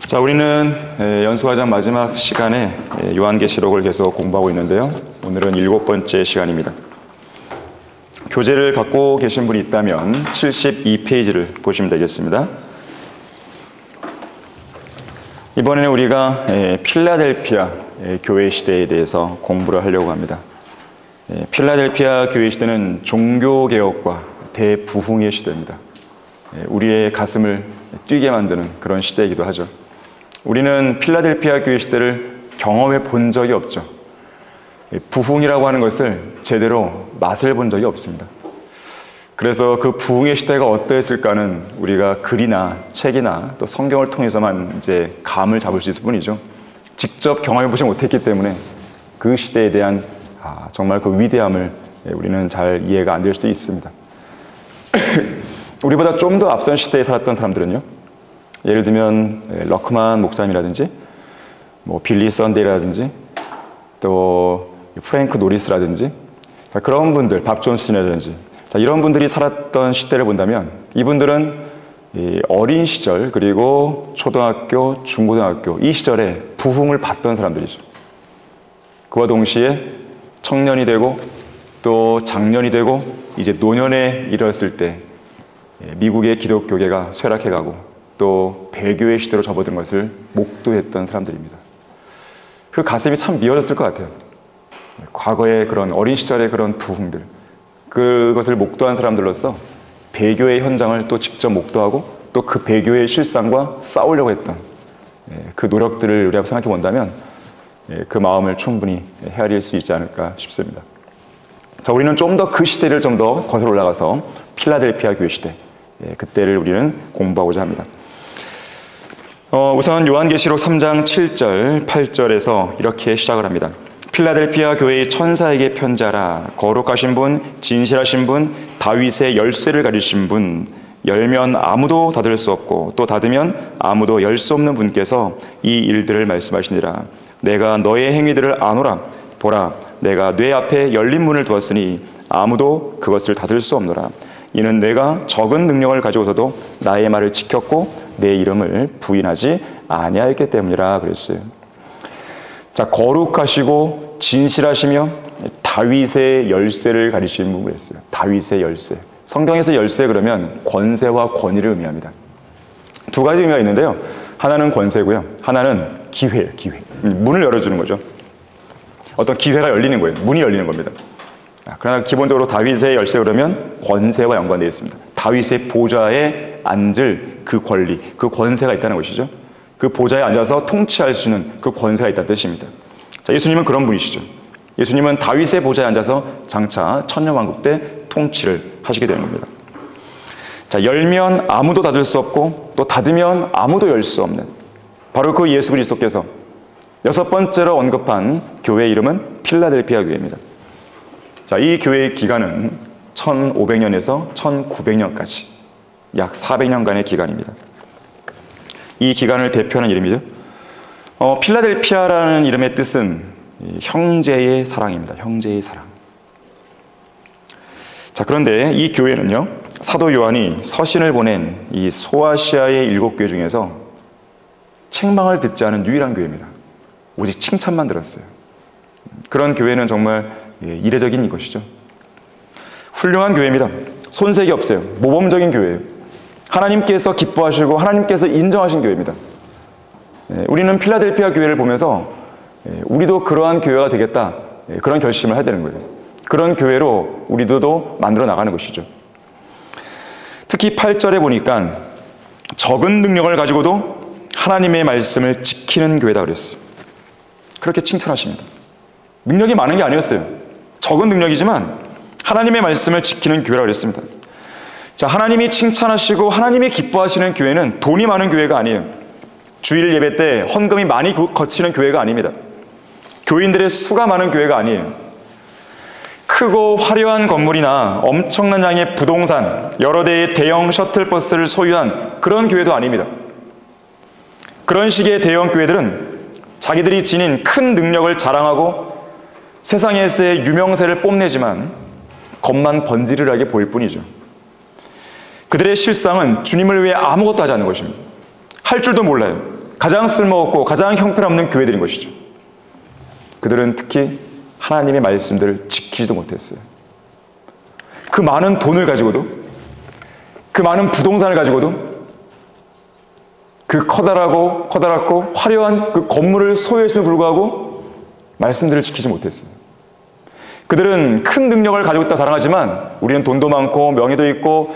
자, 우리는 연수과정 마지막 시간에 요한계시록을 계속 공부하고 있는데요. 오늘은 7번째 시간입니다. 교재를 갖고 계신 분이 있다면 72페이지를 보시면 되겠습니다. 이번에는 우리가 필라델피아 교회 시대에 대해서 공부를 하려고 합니다. 필라델피아 교회 시대는 종교개혁과 대부흥의 시대입니다. 우리의 가슴을 뛰게 만드는 그런 시대이기도 하죠. 우리는 필라델피아 교회 시대를 경험해 본 적이 없죠. 부흥이라고 하는 것을 제대로 맛을 본 적이 없습니다. 그래서 그 부흥의 시대가 어떠했을까는 우리가 글이나 책이나 또 성경을 통해서만 이제 감을 잡을 수 있을 뿐이죠. 직접 경험해 보지 못했기 때문에 그 시대에 대한 정말 그 위대함을 우리는 잘 이해가 안 될 수도 있습니다. 우리보다 좀 더 앞선 시대에 살았던 사람들은요, 예를 들면 러크만 목사님이라든지 빌리 썬데이라든지 또 프랭크 노리스라든지 그런 분들, 밥 존슨이라든지 이런 분들이 살았던 시대를 본다면 이분들은 어린 시절 그리고 초등학교, 중고등학교 이 시절에 부흥을 받던 사람들이죠. 그와 동시에 청년이 되고 또 장년이 되고 이제 노년에 이르렀을 때 미국의 기독교계가 쇠락해가고 또 배교의 시대로 접어든 것을 목도했던 사람들입니다. 그 가슴이 참 미어졌을 것 같아요. 과거의 그런 어린 시절의 그런 부흥들, 그것을 목도한 사람들로서 배교의 현장을 또 직접 목도하고 또 그 배교의 실상과 싸우려고 했던 그 노력들을 우리가 생각해 본다면 그 마음을 충분히 헤아릴 수 있지 않을까 싶습니다. 자, 우리는 좀 더 그 시대를 좀 더 거슬러 올라가서 필라델피아 교회 시대, 그때를 우리는 공부하고자 합니다. 우선 요한계시록 3장 7절, 8절에서 이렇게 시작을 합니다. 필라델피아 교회의 천사에게 편지하라. 거룩하신 분, 진실하신 분, 다윗의 열쇠를 가지신 분, 열면 아무도 닫을 수 없고 또 닫으면 아무도 열 수 없는 분께서 이 일들을 말씀하시니라. 내가 너의 행위들을 아노라. 보라, 내가 뇌 앞에 열린 문을 두었으니 아무도 그것을 닫을 수 없노라. 이는 내가 적은 능력을 가지고서도 나의 말을 지켰고 내 이름을 부인하지 아니하였기 때문이라 그랬어요. 자, 거룩하시고 진실하시며 다윗의 열쇠를 가지신 분 그랬어요. 다윗의 열쇠. 성경에서 열쇠 그러면 권세와 권위를 의미합니다. 두 가지 의미가 있는데요. 하나는 권세고요. 하나는 기회예요. 기회. 문을 열어주는 거죠. 어떤 기회가 열리는 거예요. 문이 열리는 겁니다. 그러나 기본적으로 다윗의 열쇠 그러면 권세와 연관되어 있습니다. 다윗의 보좌에 앉을 그 권리, 그 권세가 있다는 것이죠. 그 보좌에 앉아서 통치할 수 있는 그 권세가 있다는 뜻입니다. 자, 예수님은 그런 분이시죠. 예수님은 다윗의 보좌에 앉아서 장차 천년왕국 때 통치를 하시게 되는 겁니다. 자, 열면 아무도 닫을 수 없고 또 닫으면 아무도 열 수 없는 바로 그 예수 그리스도께서 6번째로 언급한 교회 이름은 필라델피아 교회입니다. 자, 이 교회의 기간은 1500년에서 1900년까지 약 400년간의 기간입니다. 이 기간을 대표하는 이름이죠. 필라델피아라는 이름의 뜻은 형제의 사랑입니다. 형제의 사랑. 자, 그런데 이 교회는요, 사도 요한이 서신을 보낸 이 소아시아의 7교회 중에서 책망을 듣지 않은 유일한 교회입니다. 오직 칭찬만 들었어요. 그런 교회는 정말 이례적인 것이죠. 훌륭한 교회입니다. 손색이 없어요. 모범적인 교회예요. 하나님께서 기뻐하시고 하나님께서 인정하신 교회입니다. 우리는 필라델피아 교회를 보면서 우리도 그러한 교회가 되겠다, 그런 결심을 해야 되는 거예요. 그런 교회로 우리도 만들어 나가는 것이죠. 특히 8절에 보니까 적은 능력을 가지고도 하나님의 말씀을 지키는 교회다 그랬어요. 그렇게 칭찬하십니다. 능력이 많은 게 아니었어요. 적은 능력이지만 하나님의 말씀을 지키는 교회라고 그랬습니다. 자, 하나님이 칭찬하시고 하나님이 기뻐하시는 교회는 돈이 많은 교회가 아니에요. 주일 예배 때 헌금이 많이 거치는 교회가 아닙니다. 교인들의 수가 많은 교회가 아니에요. 크고 화려한 건물이나 엄청난 양의 부동산, 여러 대의 대형 셔틀버스를 소유한 그런 교회도 아닙니다. 그런 식의 대형 교회들은 자기들이 지닌 큰 능력을 자랑하고 세상에서의 유명세를 뽐내지만 겉만 번지르르하게 보일 뿐이죠. 그들의 실상은 주님을 위해 아무것도 하지 않는 것입니다. 할 줄도 몰라요. 가장 쓸모없고 가장 형편없는 교회들인 것이죠. 그들은 특히 하나님의 말씀들을 지키지도 못했어요. 그 많은 돈을 가지고도, 그 많은 부동산을 가지고도, 그 커다랗고 화려한 그 건물을 소유했음에도 불구하고 말씀들을 지키지 못했어요. 그들은 큰 능력을 가지고 있다 자랑하지만 우리는 돈도 많고 명예도 있고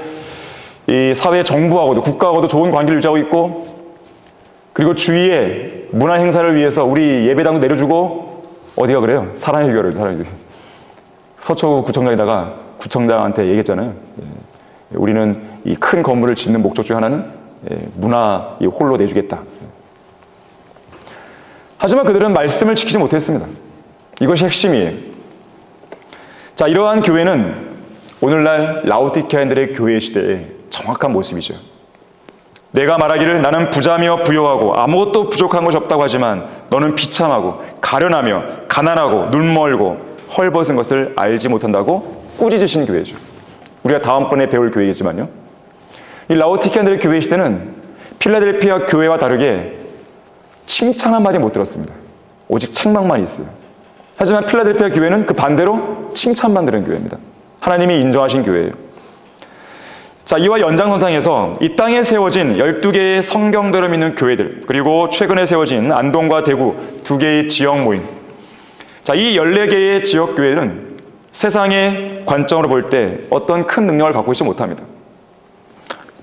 이 사회 정부하고도 국가하고도 좋은 관계를 유지하고 있고, 그리고 주위에 문화 행사를 위해서 우리 예배당도 내려주고, 어디가 그래요? 사랑의 교회를, 사랑의 교회. 서초구 구청장에다가 구청장한테 얘기했잖아요. 우리는 이 큰 건물을 짓는 목적 중 하나는 문화 홀로 내주겠다. 하지만 그들은 말씀을 지키지 못했습니다. 이것이 핵심이에요. 자, 이러한 교회는 오늘날 라오디게아인들의 교회 시대의 정확한 모습이죠. 내가 말하기를 나는 부자며 부요하고 아무것도 부족한 것이 없다고 하지만 너는 비참하고 가련하며 가난하고 눈멀고 헐벗은 것을 알지 못한다고 꾸짖으신 교회죠. 우리가 다음번에 배울 교회이지만요. 이 라오디게아인들의 교회 시대는 필라델피아 교회와 다르게 칭찬 한마디 못 들었습니다. 오직 책망만 있어요. 하지만 필라델피아 교회는 그 반대로 칭찬만 들은 교회입니다. 하나님이 인정하신 교회예요. 자, 이와 연장선상에서 이 땅에 세워진 12개의 성경대로 믿는 교회들, 그리고 최근에 세워진 안동과 대구 2개의 지역 모임, 자, 이 14개의 지역 교회는 세상의 관점으로 볼 때 어떤 큰 능력을 갖고 있지 못합니다.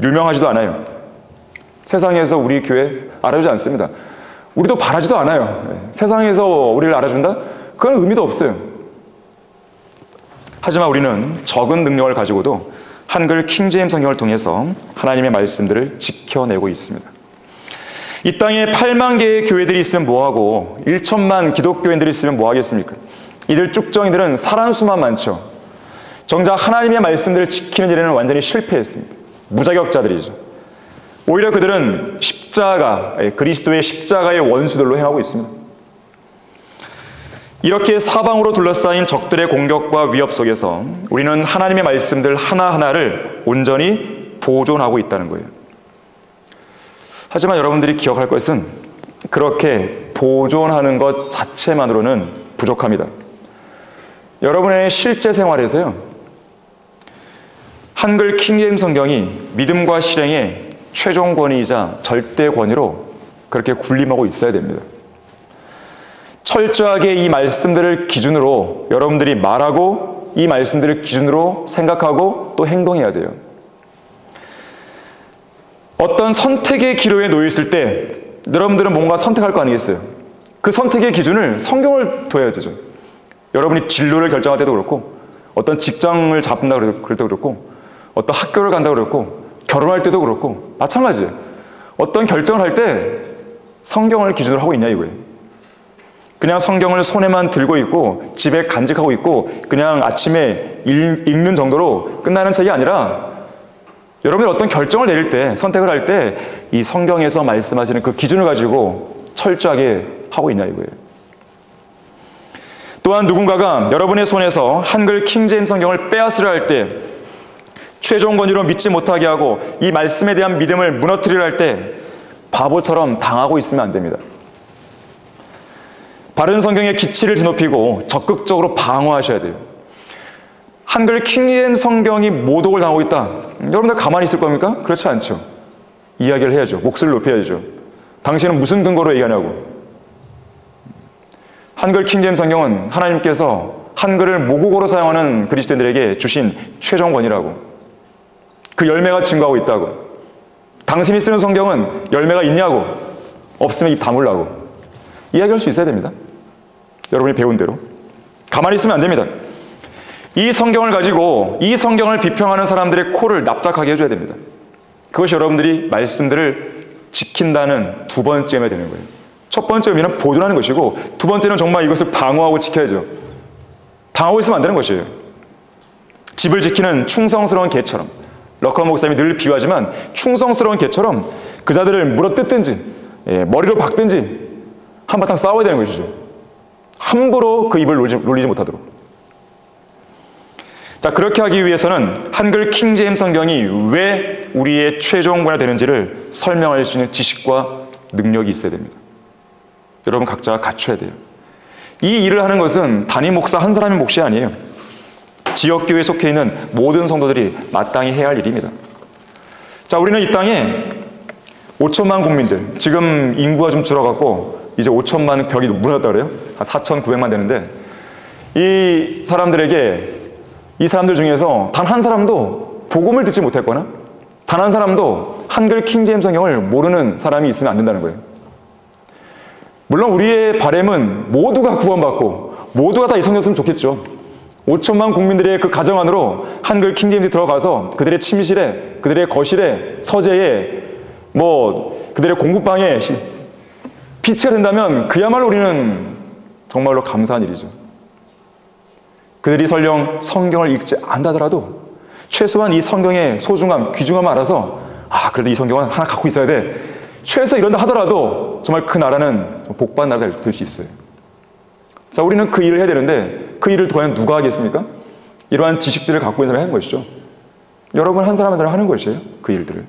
유명하지도 않아요. 세상에서 우리 교회 알아주지 않습니다. 우리도 바라지도 않아요. 세상에서 우리를 알아준다? 그건 의미도 없어요. 하지만 우리는 적은 능력을 가지고도 한글 킹제임스 성경을 통해서 하나님의 말씀들을 지켜내고 있습니다. 이 땅에 8만 개의 교회들이 있으면 뭐하고 1천만 기독교인들이 있으면 뭐하겠습니까? 이들 쭉정이들은 사람수만 많죠. 정작 하나님의 말씀들을 지키는 일에는 완전히 실패했습니다. 무자격자들이죠. 오히려 그들은 십자가, 그리스도의 십자가의 원수들로 행하고 있습니다. 이렇게 사방으로 둘러싸인 적들의 공격과 위협 속에서 우리는 하나님의 말씀들 하나하나를 온전히 보존하고 있다는 거예요. 하지만 여러분들이 기억할 것은 그렇게 보존하는 것 자체만으로는 부족합니다. 여러분의 실제 생활에서요, 한글 킹제임스 성경이 믿음과 실행의 최종 권위이자 절대 권위로 그렇게 군림하고 있어야 됩니다. 철저하게 이 말씀들을 기준으로 여러분들이 말하고 이 말씀들을 기준으로 생각하고 또 행동해야 돼요. 어떤 선택의 기로에 놓여 있을 때 여러분들은 뭔가 선택할 거 아니겠어요? 그 선택의 기준을 성경을 둬야 되죠. 여러분이 진로를 결정할 때도 그렇고, 어떤 직장을 잡는다 그럴 때도 그렇고, 어떤 학교를 간다 그렇고, 결혼할 때도 그렇고 마찬가지예요. 어떤 결정을 할 때 성경을 기준으로 하고 있냐 이거예요. 그냥 성경을 손에만 들고 있고 집에 간직하고 있고 그냥 아침에 읽는 정도로 끝나는 책이 아니라, 여러분이 어떤 결정을 내릴 때, 선택을 할 때 이 성경에서 말씀하시는 그 기준을 가지고 철저하게 하고 있냐 이거예요. 또한 누군가가 여러분의 손에서 한글 킹제임스 성경을 빼앗으려 할 때, 최종 권위로 믿지 못하게 하고 이 말씀에 대한 믿음을 무너뜨리려 할 때 바보처럼 당하고 있으면 안 됩니다. 바른 성경의 기치를 뒤높이고 적극적으로 방어하셔야 돼요. 한글 킹제임스 성경이 모독을 당하고 있다. 여러분들 가만히 있을 겁니까? 그렇지 않죠. 이야기를 해야죠. 목소리를 높여야죠. 당신은 무슨 근거로 얘기하냐고. 한글 킹제임스 성경은 하나님께서 한글을 모국어로 사용하는 그리스도인들에게 주신 최종 권위라고. 그 열매가 증거하고 있다고. 당신이 쓰는 성경은 열매가 있냐고. 없으면 입 다물라고. 이야기할 수 있어야 됩니다. 여러분이 배운 대로. 가만히 있으면 안 됩니다. 이 성경을 가지고 이 성경을 비평하는 사람들의 코를 납작하게 해줘야 됩니다. 그것이 여러분들이 말씀들을 지킨다는 두 번째 의미가 되는 거예요. 첫 번째 의미는 보존하는 것이고, 두 번째는 정말 이것을 방어하고 지켜야죠. 당하고 있으면 안 되는 것이에요. 집을 지키는 충성스러운 개처럼, 러컬 목사님이 늘 비유하지만 충성스러운 개처럼 그 자들을 물어뜯든지 머리로 박든지 한바탕 싸워야 되는 것이죠. 함부로 그 입을 놀리지 못하도록. 자, 그렇게 하기 위해서는 한글 킹제임스 성경이 왜 우리의 최종 권위가 되는지를 설명할 수 있는 지식과 능력이 있어야 됩니다. 여러분 각자가 갖춰야 돼요. 이 일을 하는 것은 담임 목사 한 사람의 몫이 아니에요. 지역교회에 속해 있는 모든 성도들이 마땅히 해야 할 일입니다. 자, 우리는 이 땅에 5천만 국민들, 지금 인구가 좀 줄어갖고 이제 5천만 벽이 무너졌다 그래요. 한 4,900만 되는데, 이 사람들 중에서 단 한 사람도 복음을 듣지 못했거나 단 한 사람도 한글 킹제임스 성경을 모르는 사람이 있으면 안 된다는 거예요. 물론 우리의 바람은 모두가 구원받고 모두가 다 이 성경 쓰면 좋겠죠. 5천만 국민들의 그 가정 안으로 한글 킹제임스 들어가서 그들의 침실에, 그들의 거실에, 서재에, 그들의 공부방에 빛이 된다면 그야말로 우리는 정말로 감사한 일이죠. 그들이 설령 성경을 읽지 않다더라도 최소한 이 성경의 소중함, 귀중함을 알아서 그래도 이 성경은 하나 갖고 있어야 돼. 최소 이런다 하더라도 정말 그 나라는 복받은 나라가 될 수 있어요. 자, 우리는 그 일을 해야 되는데 그 일을 과연 누가 하겠습니까? 이러한 지식들을 갖고 있는 사람이 하는 것이죠. 여러분 한 사람 한 사람 하는 것이에요. 그 일들을.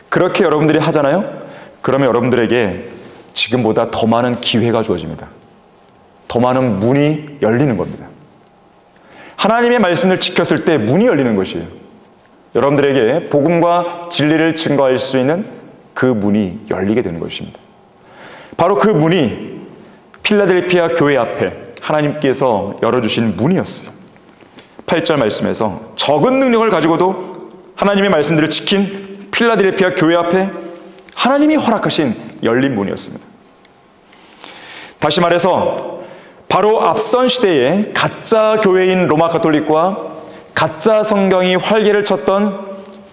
그렇게 여러분들이 하잖아요? 그러면 여러분들에게 지금보다 더 많은 기회가 주어집니다. 더 많은 문이 열리는 겁니다. 하나님의 말씀을 지켰을 때 문이 열리는 것이에요. 여러분들에게 복음과 진리를 증거할 수 있는 그 문이 열리게 되는 것입니다. 바로 그 문이 필라델피아 교회 앞에 하나님께서 열어주신 문이었어요. 8절 말씀에서 적은 능력을 가지고도 하나님의 말씀들을 지킨 필라델피아 교회 앞에 하나님이 허락하신 열린 문이었습니다. 다시 말해서 바로 앞선 시대에 가짜 교회인 로마 가톨릭과 가짜 성경이 활개를 쳤던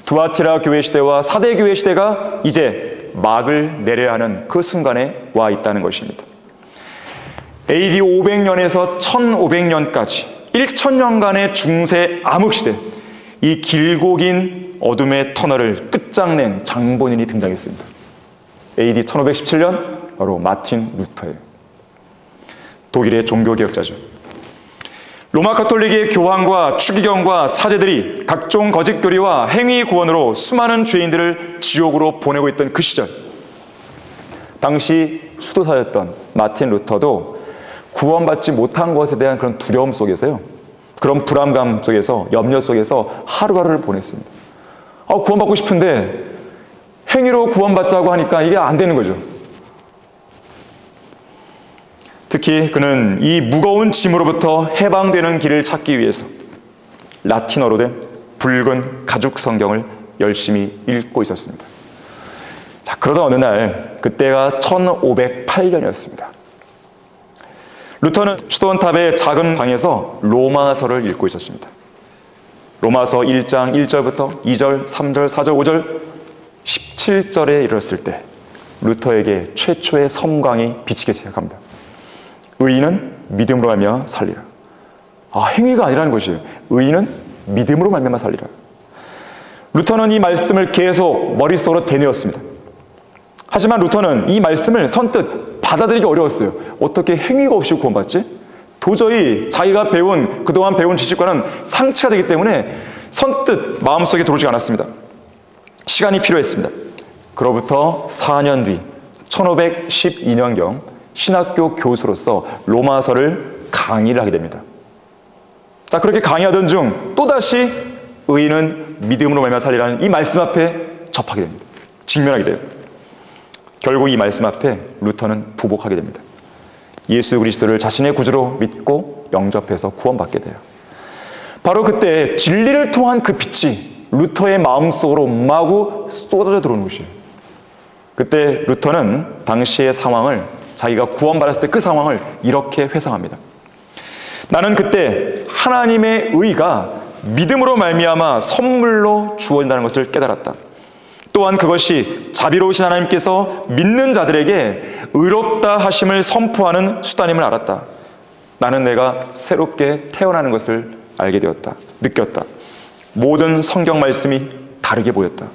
두아티라 교회 시대와 사대 교회 시대가 이제 막을 내려야 하는 그 순간에 와 있다는 것입니다. AD 500년에서 1500년까지 1000년간의 중세 암흑시대, 이 길고 긴 어둠의 터널을 끝장낸 장본인이 등장했습니다. AD 1517년 바로 마틴 루터예요. 독일의 종교개혁자죠. 로마 가톨릭의 교황과 추기경과 사제들이 각종 거짓 교리와 행위 구원으로 수많은 죄인들을 지옥으로 보내고 있던 그 시절, 당시 수도사였던 마틴 루터도 구원받지 못한 것에 대한 그런 두려움 속에서요, 그런 불안감 속에서, 염려 속에서 하루하루를 보냈습니다. 구원받고 싶은데 행위로 구원받자고 하니까 이게 안 되는 거죠. 특히 그는 이 무거운 짐으로부터 해방되는 길을 찾기 위해서 라틴어로 된 붉은 가죽 성경을 열심히 읽고 있었습니다. 자, 그러다 어느 날, 그때가 1508년이었습니다. 루터는 수도원탑의 작은 방에서 로마서를 읽고 있었습니다. 로마서 1장 1절부터 2절, 3절, 4절, 5절, 17절에 이르렀을 때 루터에게 최초의 섬광이 비치기 시작합니다. 의인은 믿음으로 말미암아 살리라. 행위가 아니라는 것이에요. 의인은 믿음으로 말미암아 살리라. 루터는 이 말씀을 계속 머릿속으로 되뇌었습니다. 하지만 루터는 이 말씀을 선뜻 받아들이기 어려웠어요. 어떻게 행위가 없이 구원받지? 도저히 자기가 그동안 배운 지식과는 상치가 되기 때문에 선뜻 마음속에 들어오지 않았습니다. 시간이 필요했습니다. 그로부터 4년 뒤 1512년경 신학교 교수로서 로마서를 강의를 하게 됩니다. 자, 그렇게 강의하던 중 또다시 의인은 믿음으로 말미암아 살리라는 이 말씀 앞에 접하게 됩니다. 직면하게 돼요. 결국 이 말씀 앞에 루터는 부복하게 됩니다. 예수 그리스도를 자신의 구주로 믿고 영접해서 구원받게 돼요. 바로 그때 진리를 통한 그 빛이 루터의 마음속으로 마구 쏟아져 들어오는 것이에요. 그때 루터는 당시의 상황을, 자기가 구원받았을 때 그 상황을 이렇게 회상합니다. 나는 그때 하나님의 의가 믿음으로 말미암아 선물로 주어진다는 것을 깨달았다. 또한 그것이 자비로우신 하나님께서 믿는 자들에게 의롭다 하심을 선포하는 수단임을 알았다. 나는 내가 새롭게 태어나는 것을 알게 되었다. 느꼈다. 모든 성경 말씀이 다르게 보였다.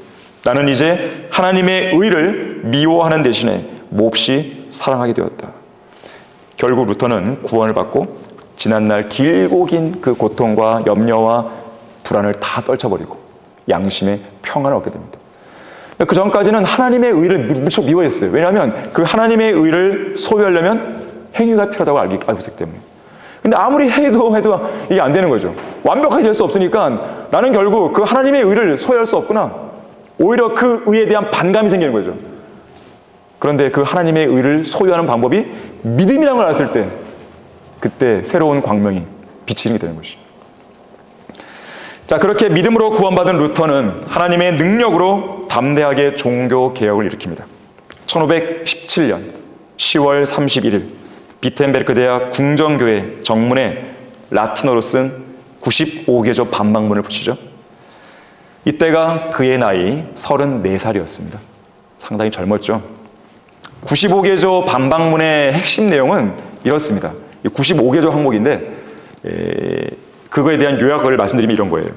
나는 이제 하나님의 의를 미워하는 대신에 몹시 사랑하게 되었다. 결국 루터는 구원을 받고 지난날 길고 긴 그 고통과 염려와 불안을 다 떨쳐버리고 양심의 평안을 얻게 됩니다. 그 전까지는 하나님의 의를 무척 미워했어요. 왜냐하면 그 하나님의 의를 소유하려면 행위가 필요하다고 알고 있기 때문에. 근데 아무리 해도 이게 안 되는 거죠. 완벽하게 될 수 없으니까 나는 결국 그 하나님의 의를 소유할 수 없구나. 오히려 그 의에 대한 반감이 생기는 거죠. 그런데 그 하나님의 의를 소유하는 방법이 믿음이라는 걸 알았을 때, 그때 새로운 광명이 비치는 게 되는 것이죠. 자, 그렇게 믿음으로 구원받은 루터는 하나님의 능력으로 담대하게 종교 개혁을 일으킵니다. 1517년 10월 31일 비텐베르크 대학 궁정교회 정문에 라틴어로 쓴 95개조 반박문을 붙이죠. 이때가 그의 나이 34살이었습니다. 상당히 젊었죠. 95개조 반박문의 핵심 내용은 이렇습니다. 95개조 항목인데 그거에 대한 요약을 말씀드리면 이런 거예요.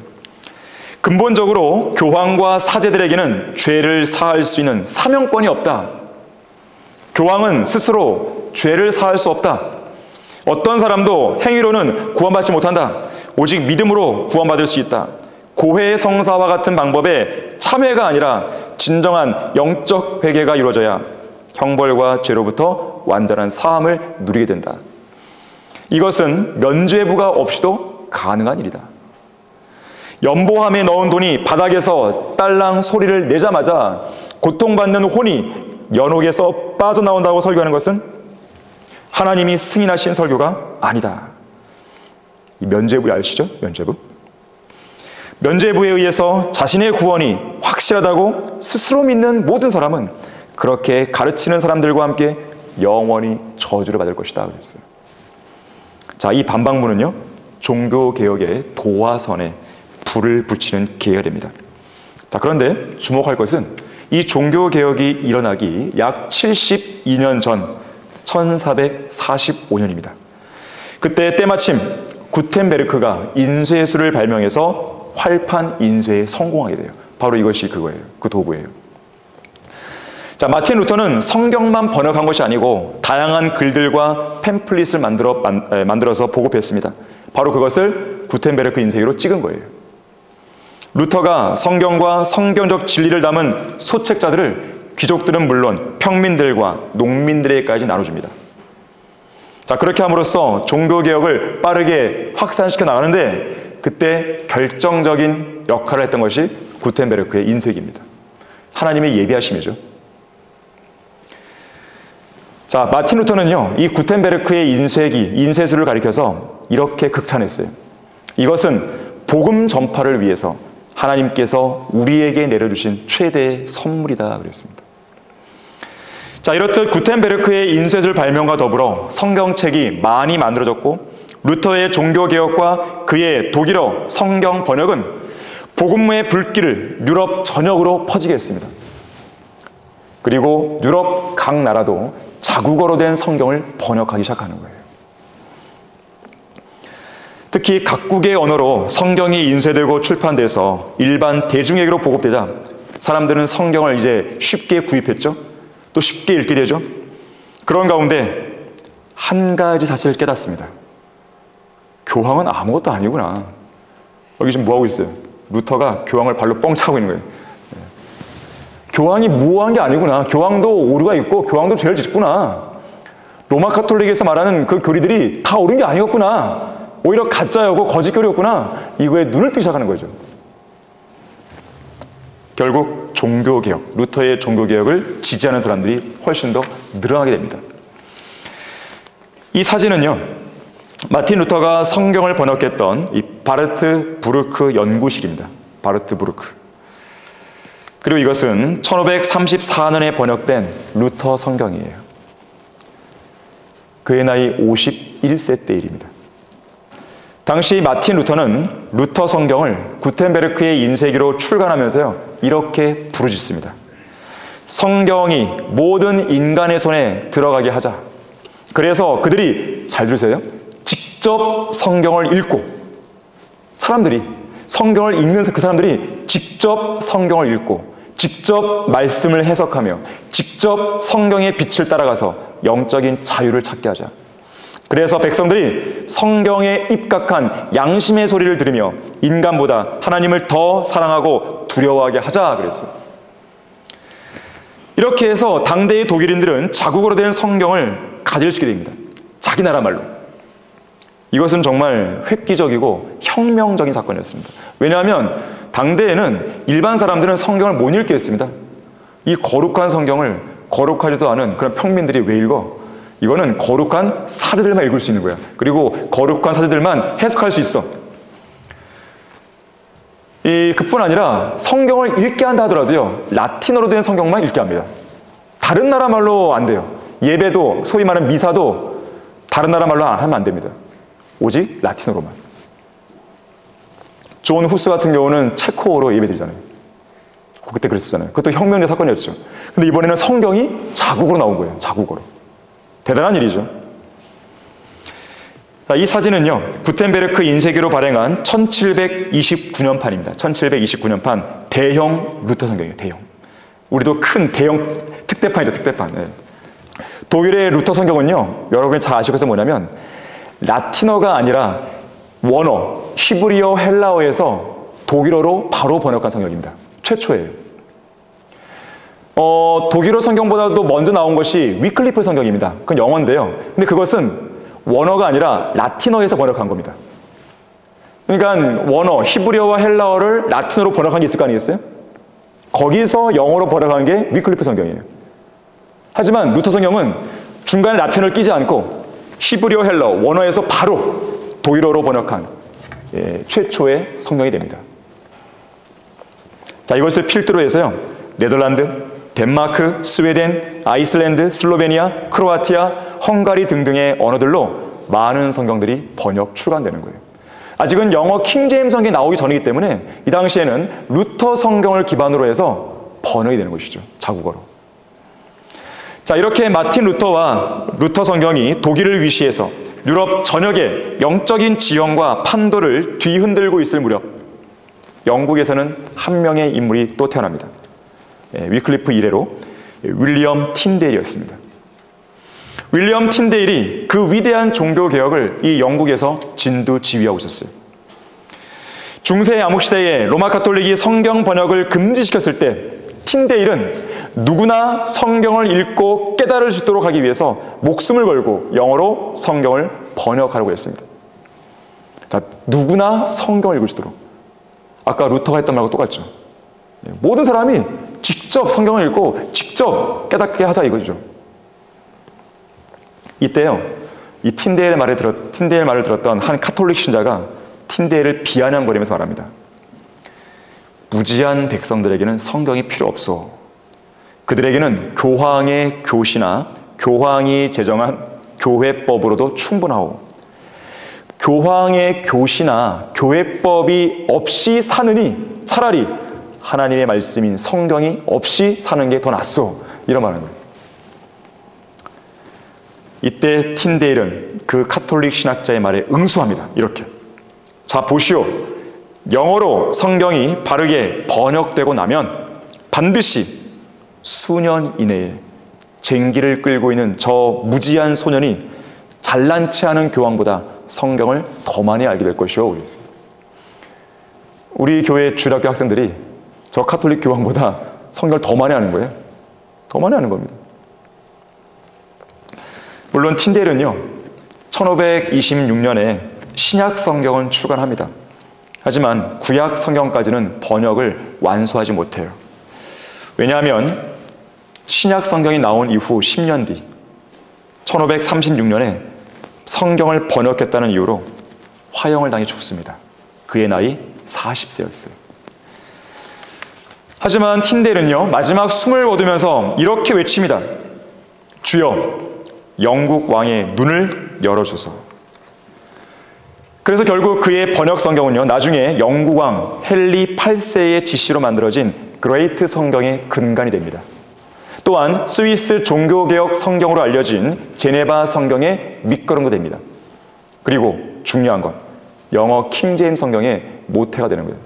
근본적으로 교황과 사제들에게는 죄를 사할 수 있는 사명권이 없다. 교황은 스스로 죄를 사할 수 없다. 어떤 사람도 행위로는 구원받지 못한다. 오직 믿음으로 구원받을 수 있다. 고해 성사와 같은 방법에 참회가 아니라 진정한 영적 회개가 이루어져야 형벌과 죄로부터 완전한 사함을 누리게 된다. 이것은 면죄부가 없이도 가능한 일이다. 연보함에 넣은 돈이 바닥에서 딸랑 소리를 내자마자 고통받는 혼이 연옥에서 빠져나온다고 설교하는 것은 하나님이 승인하신 설교가 아니다. 이 면죄부 아시죠? 면죄부. 면죄부에 의해서 자신의 구원이 확실하다고 스스로 믿는 모든 사람은 그렇게 가르치는 사람들과 함께 영원히 저주를 받을 것이다 그랬어요. 자, 이 반박문은요, 종교개혁의 도화선에 불을 붙이는 계열입니다. 자, 그런데 주목할 것은 이 종교개혁이 일어나기 약 72년 전 1445년입니다. 그때 때마침 구텐베르크가 인쇄술을 발명해서 활판 인쇄에 성공하게 돼요. 바로 이것이 그거예요. 그 도구예요. 자, 마틴 루터는 성경만 번역한 것이 아니고 다양한 글들과 팸플릿을 만들어서 보급했습니다. 바로 그것을 구텐베르크 인쇄기로 찍은 거예요. 루터가 성경과 성경적 진리를 담은 소책자들을 귀족들은 물론 평민들과 농민들에게까지 나눠줍니다. 자, 그렇게 함으로써 종교개혁을 빠르게 확산시켜 나가는데 그때 결정적인 역할을 했던 것이 구텐베르크의 인쇄기입니다. 하나님의 예비하심이죠. 자, 마틴 루터는요, 이 구텐베르크의 인쇄술을 가리켜서 이렇게 극찬했어요. 이것은 복음 전파를 위해서 하나님께서 우리에게 내려주신 최대의 선물이다 그랬습니다. 자, 이렇듯 구텐베르크의 인쇄술 발명과 더불어 성경책이 많이 만들어졌고 루터의 종교개혁과 그의 독일어 성경 번역은 복음의 불길을 유럽 전역으로 퍼지게 했습니다. 그리고 유럽 각 나라도 자국어로 된 성경을 번역하기 시작하는 거예요. 특히 각국의 언어로 성경이 인쇄되고 출판돼서 일반 대중에게로 보급되자 사람들은 성경을 이제 쉽게 구입했죠. 또 쉽게 읽게 되죠. 그런 가운데 한 가지 사실을 깨닫습니다. 교황은 아무것도 아니구나. 여기 지금 뭐하고 있어요? 루터가 교황을 발로 뻥 차고 있는 거예요. 교황이 무호한 게 아니구나. 교황도 오류가 있고 교황도 죄를 짓구나. 로마 카톨릭에서 말하는 그 교리들이 다 옳은 게 아니었구나. 오히려 가짜였고 거짓 교리였구나. 이거에 눈을 뜨기 시작하는 거죠. 결국 종교개혁, 루터의 종교개혁을 지지하는 사람들이 훨씬 더 늘어나게 됩니다. 이 사진은요, 마틴 루터가 성경을 번역했던 이 바르트 부르크 연구실입니다. 바르트 부르크. 그리고 이것은 1534년에 번역된 루터 성경이에요. 그의 나이 51세 때 일입니다. 당시 마틴 루터는 루터 성경을 구텐베르크의 인쇄기로 출간하면서요, 이렇게 부르짖습니다. 성경이 모든 인간의 손에 들어가게 하자. 그래서 그들이, 잘 들으세요, 직접 성경을 읽고, 사람들이 성경을 읽는 그 사람들이 직접 성경을 읽고 직접 말씀을 해석하며 직접 성경의 빛을 따라가서 영적인 자유를 찾게 하자. 그래서 백성들이 성경에 입각한 양심의 소리를 들으며 인간보다 하나님을 더 사랑하고 두려워하게 하자 그랬어요. 이렇게 해서 당대의 독일인들은 자국어로 된 성경을 가질 수 있게 됩니다. 자기 나라 말로. 이것은 정말 획기적이고 혁명적인 사건이었습니다. 왜냐하면 당대에는 일반 사람들은 성경을 못 읽게 했습니다. 이 거룩한 성경을 거룩하지도 않은 그런 평민들이 왜 읽어? 이거는 거룩한 사제들만 읽을 수 있는 거야. 그리고 거룩한 사제들만 해석할 수 있어. 그뿐 아니라 성경을 읽게 한다 하더라도요, 라틴어로 된 성경만 읽게 합니다. 다른 나라 말로 안 돼요. 예배도, 소위 말하는 미사도 다른 나라 말로 하면 안 됩니다. 오직 라틴어로만. 존 후스 같은 경우는 체코어로 예배드리잖아요. 그때 그랬었잖아요. 그것도 혁명의 사건이었죠. 근데 이번에는 성경이 자국어로 나온 거예요. 자국어로. 대단한 일이죠. 자, 이 사진은요, 구텐베르크 인쇄기로 발행한 1729년판입니다. 1729년판 대형 루터 성경이에요. 대형. 우리도 큰 대형 특대판이죠. 특대판. 네. 독일의 루터 성경은요, 여러분이 잘 아실 것은 뭐냐면 라틴어가 아니라 원어, 히브리어, 헬라어에서 독일어로 바로 번역한 성경입니다. 최초예요. 독일어 성경보다도 먼저 나온 것이 위클리프 성경입니다. 그건 영어인데요. 근데 그것은 원어가 아니라 라틴어에서 번역한 겁니다. 그러니까 원어, 히브리어와 헬라어를 라틴어로 번역한 게 있을 거 아니겠어요? 거기서 영어로 번역한 게 위클리프 성경이에요. 하지만 루터 성경은 중간에 라틴어를 끼지 않고 히브리어, 헬라어, 원어에서 바로 독일어로 번역한 최초의 성경이 됩니다. 자, 이것을 필두로 해서요, 네덜란드, 덴마크, 스웨덴, 아이슬란드, 슬로베니아, 크로아티아, 헝가리 등등의 언어들로 많은 성경들이 번역, 출간되는 거예요. 아직은 영어 킹제임스 성경이 나오기 전이기 때문에 이 당시에는 루터 성경을 기반으로 해서 번역이 되는 것이죠. 자국어로. 자, 이렇게 마틴 루터와 루터 성경이 독일을 위시해서 유럽 전역의 영적인 지형과 판도를 뒤흔들고 있을 무렵 영국에서는 한 명의 인물이 또 태어납니다. 위클리프 이래로 윌리엄 틴데일이었습니다. 윌리엄 틴데일이 그 위대한 종교개혁을 이 영국에서 진두지휘하고 있었어요. 중세 암흑시대에 로마 가톨릭이 성경 번역을 금지시켰을 때 틴데일은 누구나 성경을 읽고 깨달을 수 있도록 하기 위해서 목숨을 걸고 영어로 성경을 번역하려고 했습니다. 자, 누구나 성경을 읽을 수 있도록. 아까 루터가 했던 말과 똑같죠. 모든 사람이 직접 성경을 읽고 직접 깨닫게 하자 이거죠. 이때요, 이 틴데일의 말을 들었던 한 카톨릭 신자가 틴데일을 비아냥거리면서 말합니다. 무지한 백성들에게는 성경이 필요 없어. 그들에게는 교황의 교시나 교황이 제정한 교회법으로도 충분하오. 교황의 교시나 교회법이 없이 사느니 차라리 하나님의 말씀인 성경이 없이 사는 게 더 낫소. 이런 말을 합니다. 이때 틴데일은 그 카톨릭 신학자의 말에 응수합니다. 이렇게. 자, 보시오. 영어로 성경이 바르게 번역되고 나면 반드시 수년 이내에 쟁기를 끌고 있는 저 무지한 소년이 잘난 체 하는 교황보다 성경을 더 많이 알게 될 것이오. 그랬어요. 우리 교회 주일학교 학생들이 저 카톨릭 교황보다 성경을 더 많이 아는 거예요. 더 많이 아는 겁니다. 물론 틴데일은요, 1526년에 신약 성경은 출간합니다. 하지만 구약 성경까지는 번역을 완수하지 못해요. 왜냐하면 신약 성경이 나온 이후 10년 뒤 1536년에 성경을 번역했다는 이유로 화형을 당해 죽습니다. 그의 나이 40세였어요. 하지만 틴데일은요, 마지막 숨을 거두면서 이렇게 외칩니다. 주여, 영국 왕의 눈을 열어줘서. 그래서 결국 그의 번역 성경은요, 나중에 영국 왕 헨리 8세의 지시로 만들어진 그레이트 성경의 근간이 됩니다. 또한 스위스 종교개혁 성경으로 알려진 제네바 성경의 밑거름도 됩니다. 그리고 중요한 건 영어 킹제임스 성경의 모태가 되는 거예요.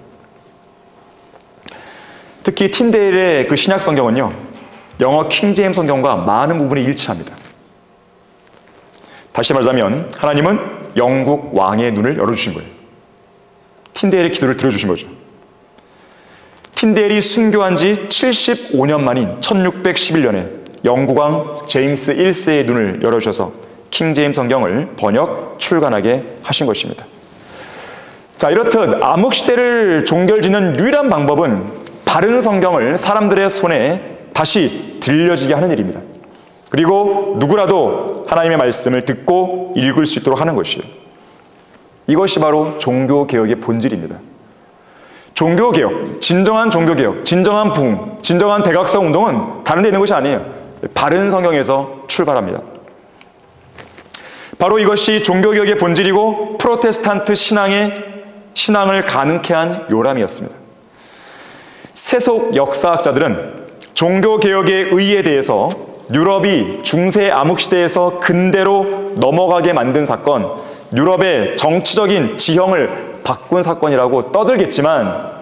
특히 틴데일의 그 신약 성경은요, 영어 킹제임스 성경과 많은 부분이 일치합니다. 다시 말하자면 하나님은 영국 왕의 눈을 열어주신 거예요. 틴데일의 기도를 들어주신 거죠. 틴데일이 순교한 지 75년 만인 1611년에 영국왕 제임스 1세의 눈을 열어주셔서 킹제임스 성경을 번역, 출간하게 하신 것입니다. 자, 이렇듯 암흑시대를 종결짓는 유일한 방법은 바른 성경을 사람들의 손에 다시 들려지게 하는 일입니다. 그리고 누구라도 하나님의 말씀을 듣고 읽을 수 있도록 하는 것이에요. 이것이 바로 종교개혁의 본질입니다. 종교개혁, 진정한 종교개혁, 진정한 부흥, 진정한 대각성 운동은 다른 데 있는 것이 아니에요. 바른 성경에서 출발합니다. 바로 이것이 종교개혁의 본질이고 프로테스탄트 신앙을 가능케 한 요람이었습니다. 세속 역사학자들은 종교개혁의 의의에 대해서 유럽이 중세 암흑시대에서 근대로 넘어가게 만든 사건, 유럽의 정치적인 지형을 바꾼 사건이라고 떠들겠지만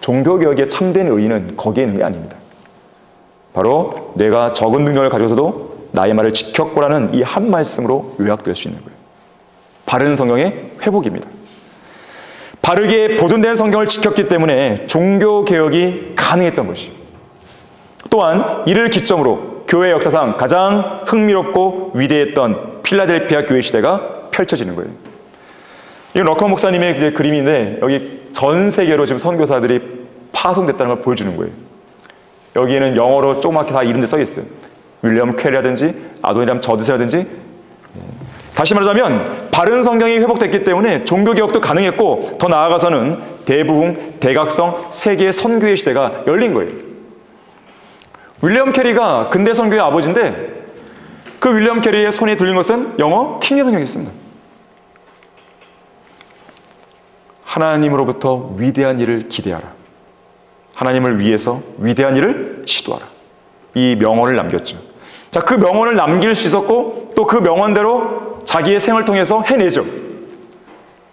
종교개혁의 참된 의의는 거기에 있는 게 아닙니다. 바로 내가 적은 능력을 가져서도 나의 말을 지켰고라는 이 한 말씀으로 요약될 수 있는 거예요. 바른 성경의 회복입니다. 바르게 보존된 성경을 지켰기 때문에 종교개혁이 가능했던 것이죠. 또한 이를 기점으로 교회 역사상 가장 흥미롭고 위대했던 필라델피아 교회 시대가 펼쳐지는 거예요. 이건 러커 목사님의 그림인데 여기 전 세계로 지금 선교사들이 파송됐다는 걸 보여주는 거예요. 여기에는 영어로 조그맣게 다 이런 데 써 있어요. 윌리엄 퀘리라든지 아도니람 저드스라든지. 다시 말하자면 바른 성경이 회복됐기 때문에 종교개혁도 가능했고 더 나아가서는 대부흥, 대각성, 세계 선교의 시대가 열린 거예요. 윌리엄 캐리가 근대 선교의 아버지인데 그 윌리엄 캐리의 손에 들린 것은 영어 킹제임스 성경이었습니다. 하나님으로부터 위대한 일을 기대하라. 하나님을 위해서 위대한 일을 시도하라. 이 명언을 남겼죠. 자, 그 명언을 남길 수 있었고 또 그 명언대로 자기의 생을 통해서 해내죠.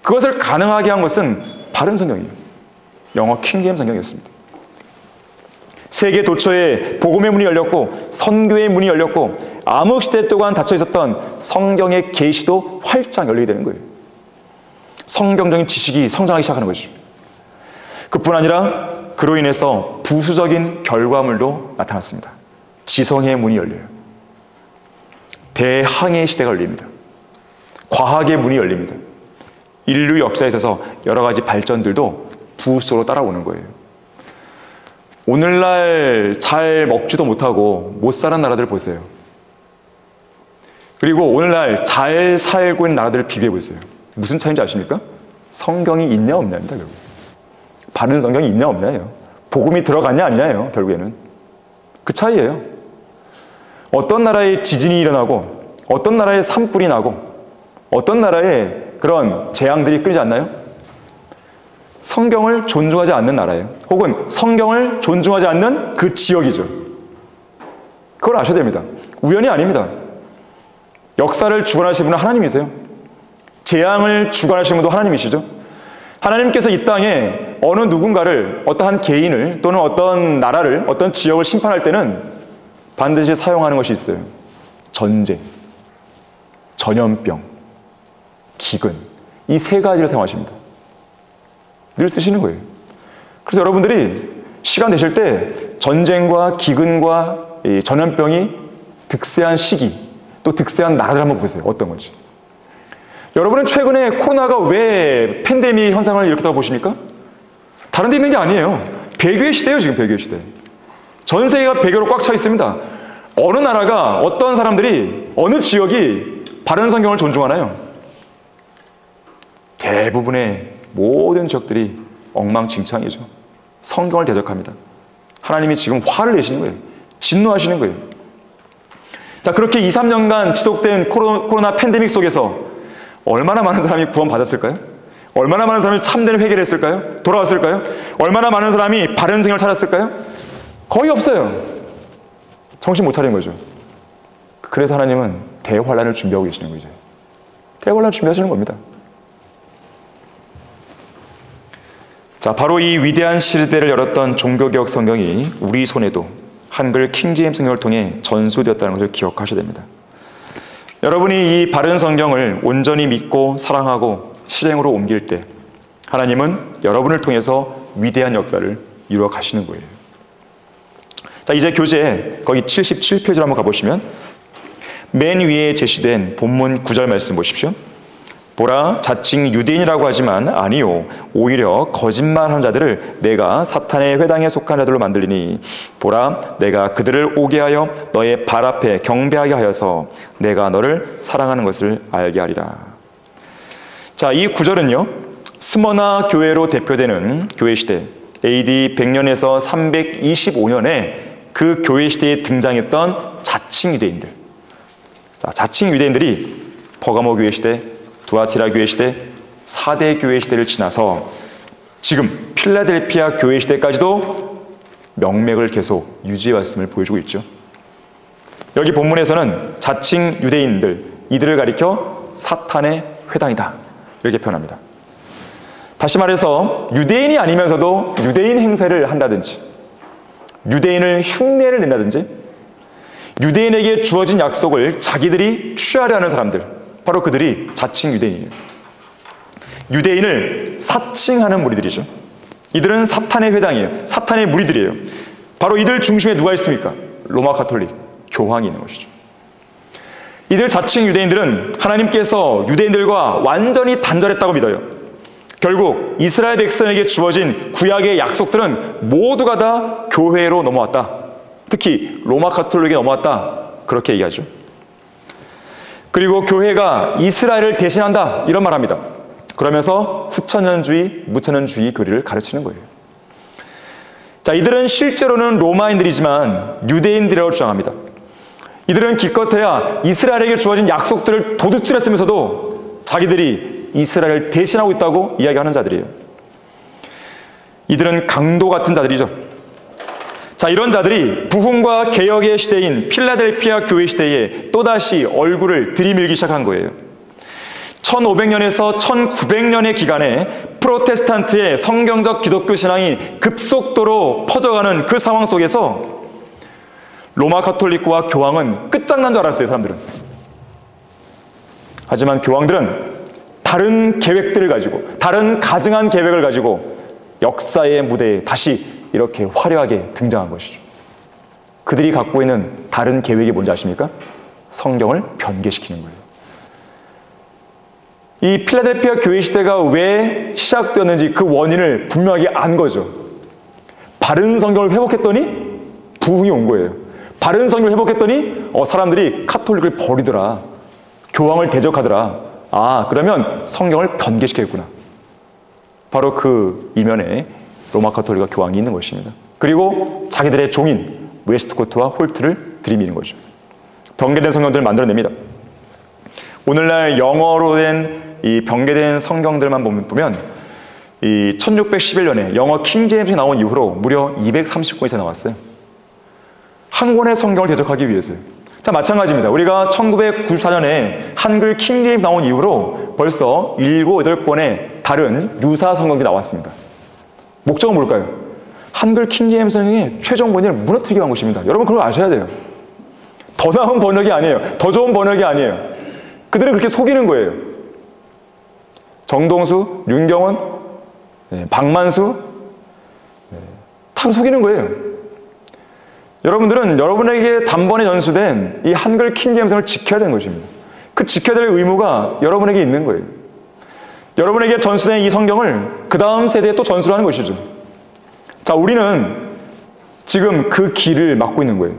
그것을 가능하게 한 것은 바른 성경이에요. 영어 킹제임스 성경이었습니다. 세계 도처에 복음의 문이 열렸고 선교의 문이 열렸고 암흑시대 동안 닫혀 있었던 성경의 계시도 활짝 열리게 되는 거예요. 성경적인 지식이 성장하기 시작하는 것이죠. 그뿐 아니라 그로 인해서 부수적인 결과물도 나타났습니다. 지성의 문이 열려요. 대항해 시대가 열립니다. 과학의 문이 열립니다. 인류 역사에 있어서 여러 가지 발전들도 부수적으로 따라오는 거예요. 오늘날 잘 먹지도 못하고 못 사는 나라들 보세요. 그리고 오늘날 잘 살고 있는 나라들을 비교해 보세요. 무슨 차이인지 아십니까? 성경이 있냐 없냐입니다. 결국. 바른 성경이 있냐 없냐예요. 복음이 들어갔냐 안 냐예요. 결국에는. 그 차이예요. 어떤 나라에 지진이 일어나고 어떤 나라에 산불이 나고 어떤 나라에 그런 재앙들이 끊이지 않나요? 성경을 존중하지 않는 나라예요. 혹은 성경을 존중하지 않는 그 지역이죠. 그걸 아셔야 됩니다. 우연이 아닙니다. 역사를 주관하시는 분은 하나님이세요. 재앙을 주관하시는 분도 하나님이시죠. 하나님께서 이 땅에 어느 누군가를, 어떠한 개인을 또는 어떤 나라를, 어떤 지역을 심판할 때는 반드시 사용하는 것이 있어요. 전쟁, 전염병, 기근, 이 세 가지를 사용하십니다. 늘 쓰시는 거예요. 그래서 여러분들이 시간 되실 때 전쟁과 기근과 이 전염병이 득세한 시기, 또 득세한 나라를 한번 보세요. 어떤 건지. 여러분은 최근에 코로나가 왜 팬데믹 현상을 일으켰다고 보십니까? 다른 데 있는 게 아니에요. 배교의 시대예요. 지금 배교의 시대. 전 세계가 배교로 꽉 차 있습니다. 어느 나라가, 어떤 사람들이, 어느 지역이 바른 성경을 존중하나요? 대부분의 모든 지역들이 엉망진창이죠. 성경을 대적합니다. 하나님이 지금 화를 내시는 거예요. 진노하시는 거예요. 자, 그렇게 2, 3년간 지속된 코로나 팬데믹 속에서 얼마나 많은 사람이 구원받았을까요? 얼마나 많은 사람이 참된 회개를 했을까요? 돌아왔을까요? 얼마나 많은 사람이 바른 생을 찾았을까요? 거의 없어요. 정신 못 차린 거죠. 그래서 하나님은 대환란을 준비하고 계시는 거죠. 대환란을 준비하시는 겁니다. 자, 바로 이 위대한 시대를 열었던 종교개혁 성경이 우리 손에도 한글 킹제임스 성경을 통해 전수되었다는 것을 기억하셔야 됩니다. 여러분이 이 바른 성경을 온전히 믿고 사랑하고 실행으로 옮길 때 하나님은 여러분을 통해서 위대한 역사를 이루어 가시는 거예요. 자, 이제 교재 거기 77페이지로 한번 가보시면 맨 위에 제시된 본문 9절 말씀 보십시오. 보라, 자칭 유대인이라고 하지만 아니요, 오히려 거짓말하는 자들을 내가 사탄의 회당에 속한 자들로 만들리니 보라, 내가 그들을 오게 하여 너의 발 앞에 경배하게 하여서 내가 너를 사랑하는 것을 알게 하리라. 자, 이 구절은요, 스머나 교회로 대표되는 교회 시대 AD 100년에서 325년에 그 교회 시대에 등장했던 자칭 유대인들, 자, 자칭 유대인들이 버가모 교회 시대, 두아티라 교회 시대, 4대 교회 시대를 지나서 지금 필라델피아 교회 시대까지도 명맥을 계속 유지해왔음을 보여주고 있죠. 여기 본문에서는 자칭 유대인들, 이들을 가리켜 사탄의 회당이다, 이렇게 표현합니다. 다시 말해서 유대인이 아니면서도 유대인 행세를 한다든지, 유대인을 흉내를 낸다든지, 유대인에게 주어진 약속을 자기들이 취하려 하는 사람들, 바로 그들이 자칭 유대인이에요. 유대인을 사칭하는 무리들이죠. 이들은 사탄의 회당이에요. 사탄의 무리들이에요. 바로 이들 중심에 누가 있습니까? 로마 가톨릭, 교황이 있는 것이죠. 이들 자칭 유대인들은 하나님께서 유대인들과 완전히 단절했다고 믿어요. 결국 이스라엘 백성에게 주어진 구약의 약속들은 모두가 다 교회로 넘어왔다. 특히 로마 가톨릭에 넘어왔다. 그렇게 얘기하죠. 그리고 교회가 이스라엘을 대신한다, 이런 말합니다. 그러면서 후천년주의, 무천년주의 교리를 가르치는 거예요. 자, 이들은 실제로는 로마인들이지만 유대인들이라고 주장합니다. 이들은 기껏해야 이스라엘에게 주어진 약속들을 도둑질했으면서도 자기들이 이스라엘을 대신하고 있다고 이야기하는 자들이에요. 이들은 강도 같은 자들이죠. 자, 이런 자들이 부흥과 개혁의 시대인 필라델피아 교회 시대에 또다시 얼굴을 들이밀기 시작한 거예요. 1500년에서 1900년의 기간에 프로테스탄트의 성경적 기독교 신앙이 급속도로 퍼져가는 그 상황 속에서 로마 가톨릭과 교황은 끝장난 줄 알았어요, 사람들은. 하지만 교황들은 다른 계획들을 가지고, 다른 가증한 계획을 가지고 역사의 무대에 다시 이렇게 화려하게 등장한 것이죠. 그들이 갖고 있는 다른 계획이 뭔지 아십니까? 성경을 변개시키는 거예요. 이 필라델피아 교회 시대가 왜 시작되었는지 그 원인을 분명하게 안 거죠. 바른 성경을 회복했더니 부흥이 온 거예요. 바른 성경을 회복했더니 사람들이 카톨릭을 버리더라, 교황을 대적하더라. 아, 그러면 성경을 변개시켰구나. 바로 그 이면에 로마 가톨릭과 교황이 있는 것입니다. 그리고 자기들의 종인 웨스트코트와 홀트를 들이미는 거죠. 변개된 성경들을 만들어냅니다. 오늘날 영어로 된 이 변개된 성경들만 보면 이 1611년에 영어 킹제임스가 나온 이후로 무려 230권이 다 나왔어요. 한 권의 성경을 대적하기 위해서요. 자, 마찬가지입니다. 우리가 1994년에 한글 킹제임스 나온 이후로 벌써 7, 8권의 다른 유사 성경이 나왔습니다. 목적은 뭘까요? 한글 킹제임스 성경의 최종 번역을 무너뜨리기 위한 것입니다. 여러분 그걸 아셔야 돼요. 더 나은 번역이 아니에요. 더 좋은 번역이 아니에요. 그들은 그렇게 속이는 거예요. 정동수, 윤경원, 박만수, 다 속이는 거예요. 여러분들은 여러분에게 단번에 전수된 이 한글 킹제임스 성경을 지켜야 되는 것입니다. 그 지켜야 될 의무가 여러분에게 있는 거예요. 여러분에게 전수된 이 성경을 그 다음 세대에 또 전수를 하는 것이죠. 자, 우리는 지금 그 길을 막고 있는 거예요.